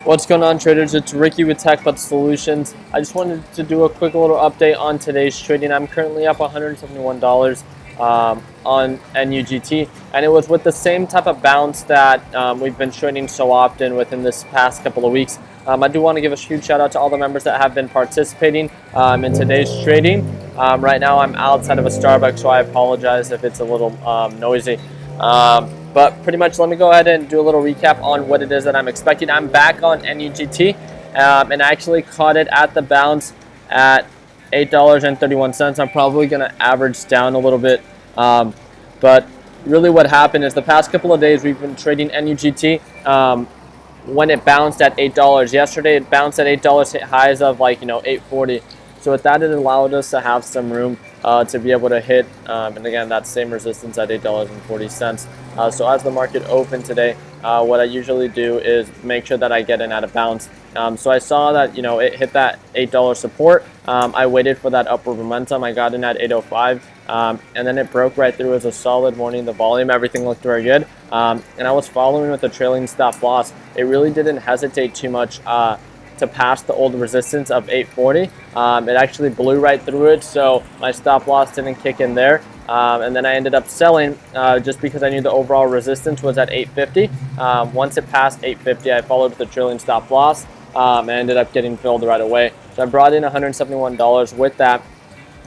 What's going on, traders? It's Ricky with TechBot Solutions. I just wanted to do a quick little update on today's trading. I'm currently up $171 on NUGT, and it was with the same type of bounce that we've been trading so often within this past couple of weeks. I do want to give a huge shout out to all the members that have been participating in today's trading. Right now I'm outside of a Starbucks, so I apologize if it's a little noisy. But pretty much, let me go ahead and do a little recap on what it is that I'm expecting. I'm back on NUGT, and I actually caught it at the bounce at $8.31. I'm probably going to average down a little bit. But really what happened is the past couple of days we've been trading NUGT when it bounced at $8. Yesterday it bounced at $8, hit highs of $8.40. So with that, it allowed us to have some room to be able to hit, and again, that same resistance at $8.40. So as the market opened today, what I usually do is make sure that I get in at a bounce. So I saw that it hit that $8 support. I waited for that upward momentum. I got in at 8.05, and then it broke right through. It was a solid morning. The volume, everything looked very good, and I was following with a trailing stop loss. It really didn't hesitate too much to pass the old resistance of 840. It actually blew right through it, so my stop loss didn't kick in there. And then I ended up selling just because I knew the overall resistance was at 850. Once it passed 850, I followed with the trailing stop loss and ended up getting filled right away. So I brought in $171 with that.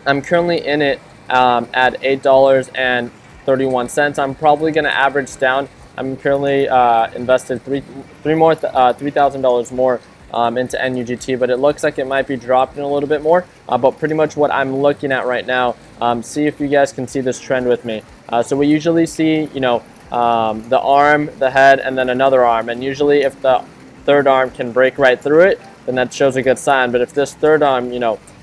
I'm currently in it at $8.31. I'm probably going to average down. I'm currently invested $3,000 more into NUGT, but it looks like it might be dropping a little bit more. But pretty much what I'm looking at right now, see if you guys can see this trend with me. So we usually see, the arm, the head, and then another arm. And usually if the third arm can break right through it, then that shows a good sign. But if this third arm,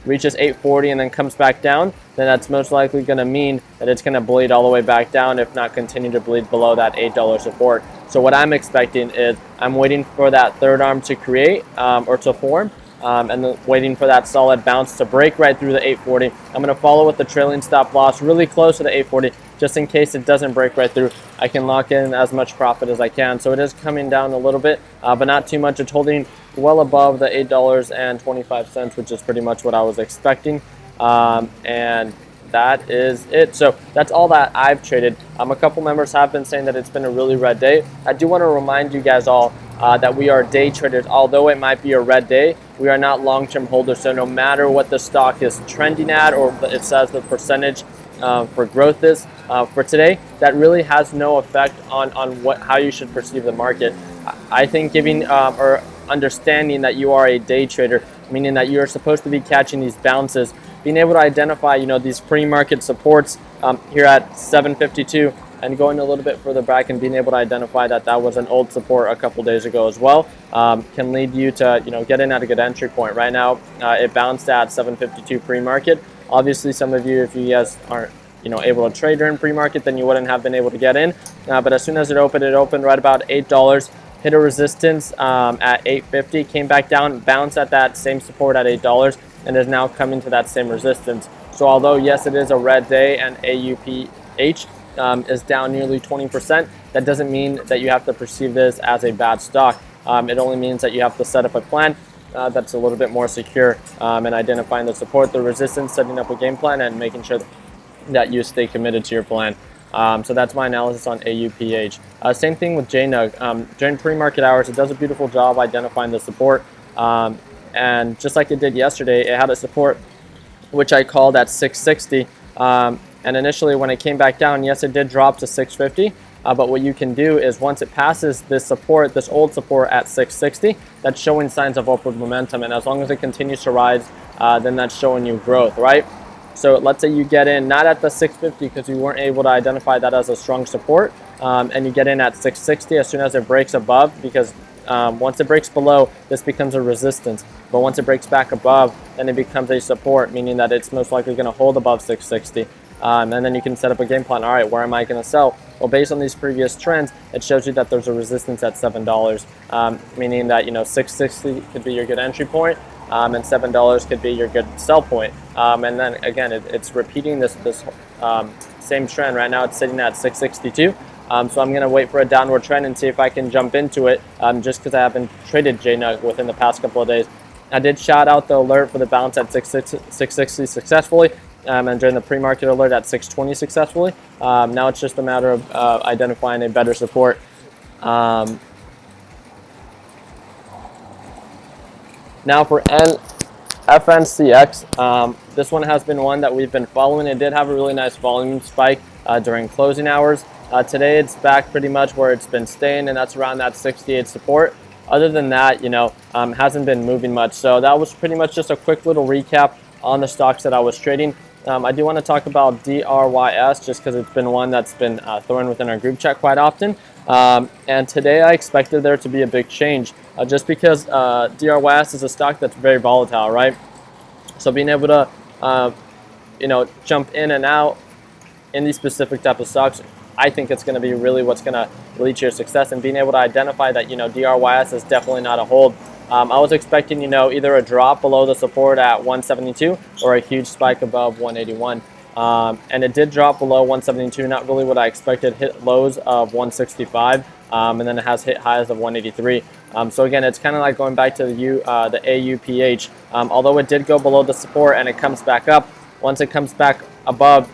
reaches 840 and then comes back down, then that's most likely going to mean that it's going to bleed all the way back down, if not continue to bleed below that $8 support. So what I'm expecting is I'm waiting for that third arm to create or to form, and then waiting for that solid bounce to break right through the 840. I'm going to follow with the trailing stop loss really close to the 840, just in case it doesn't break right through. I can lock in as much profit as I can. So it is coming down a little bit, but not too much. It's holding well above the $8.25, which is pretty much what I was expecting. And that is it. So that's all that I've traded. A couple members have been saying that it's been a really red day. I do want to remind you guys all that we are day traders. Although it might be a red day, we are not long-term holders. So no matter what the stock is trending at, or it says the percentage for growth is for today, that really has no effect on how you should perceive the market. I think giving or understanding that you are a day trader, meaning that you're supposed to be catching these bounces, being able to identify these pre-market supports here at 752, and going a little bit further back and being able to identify that that was an old support a couple days ago as well, can lead you to get in at a good entry point. Right now it bounced at 752 pre-market. Obviously some of you, if you guys aren't able to trade during pre-market, then you wouldn't have been able to get in, but as soon as it opened right about $8, hit a resistance at 850, came back down, bounced at that same support at $8, and is now coming to that same resistance. So although yes, it is a red day and AUPH is down nearly 20%, that doesn't mean that you have to perceive this as a bad stock. It only means that you have to set up a plan that's a little bit more secure in identifying the support, the resistance, setting up a game plan, and making sure that you stay committed to your plan. So that's my analysis on AUPH. Same thing with JNUG. During pre-market hours, it does a beautiful job identifying the support. And just like it did yesterday, it had a support which I called at 660. And initially when it came back down, yes, it did drop to 650. But what you can do is once it passes this support, this old support at 660, that's showing signs of upward momentum. And as long as it continues to rise, then that's showing you growth, right? So let's say you get in not at the 650 because you weren't able to identify that as a strong support, and you get in at 660 as soon as it breaks above, because once it breaks below, this becomes a resistance. But once it breaks back above, then it becomes a support, meaning that it's most likely going to hold above 660. And then you can set up a game plan. All right, where am I going to sell? Well, based on these previous trends, it shows you that there's a resistance at $7, meaning that 660 could be your good entry point, and $7 could be your good sell point. And then again, it's repeating this same trend. Right now, it's sitting at 662. So I'm going to wait for a downward trend and see if I can jump into it, just because I haven't traded JNUG within the past couple of days. I did shout out the alert for the bounce at 660 successfully, and during the pre-market alert at 620 successfully. Now it's just a matter of identifying a better support. Now for FNCX, this one has been one that we've been following. It did have a really nice volume spike during closing hours. Today it's back pretty much where it's been staying, and that's around that 68 support. Other than that, hasn't been moving much. So that was pretty much just a quick little recap on the stocks that I was trading. I do want to talk about DRYS just because it's been one that's been thrown within our group chat quite often. And today I expected there to be a big change just because DRYS is a stock that's very volatile, right? So being able to, jump in and out in these specific type of stocks, I think it's going to be really what's going to lead to your success, and being able to identify that, DRYS is definitely not a hold. I was expecting, either a drop below the support at 172 or a huge spike above 181. And it did drop below 172, not really what I expected, hit lows of 165, and then it has hit highs of 183. So again, it's kind of like going back to the AUPH. Although it did go below the support and it comes back up, once it comes back above,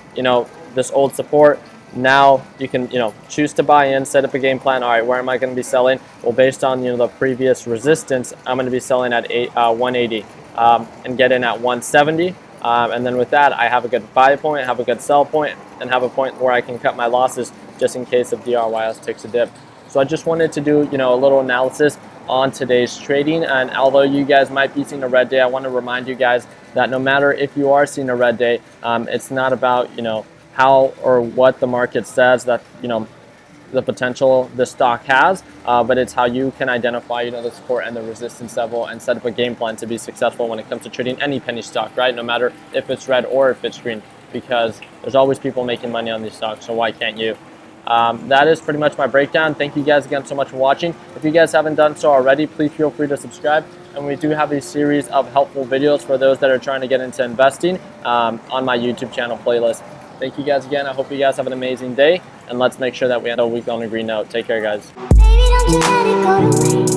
this old support, now you can, choose to buy in, set up a game plan. All right, where am I going to be selling? Well, based on, the previous resistance, I'm going to be selling at 180 and get in at 170. And then with that, I have a good buy point, have a good sell point, and have a point where I can cut my losses just in case if DRYS takes a dip. So I just wanted to do, a little analysis on today's trading. And although you guys might be seeing a red day, I want to remind you guys that no matter if you are seeing a red day, it's not about, how or what the market says that, the potential the stock has, but it's how you can identify, the support and the resistance level and set up a game plan to be successful when it comes to trading any penny stock, right? No matter if it's red or if it's green, because there's always people making money on these stocks, so why can't you? That is pretty much my breakdown. Thank you guys again so much for watching. If you guys haven't done so already, please feel free to subscribe. And we do have a series of helpful videos for those that are trying to get into investing on my YouTube channel playlist. Thank you guys again. I hope you guys have an amazing day, and let's make sure that we end a week on a green note. Take care, guys. Baby, don't you let it go to waste.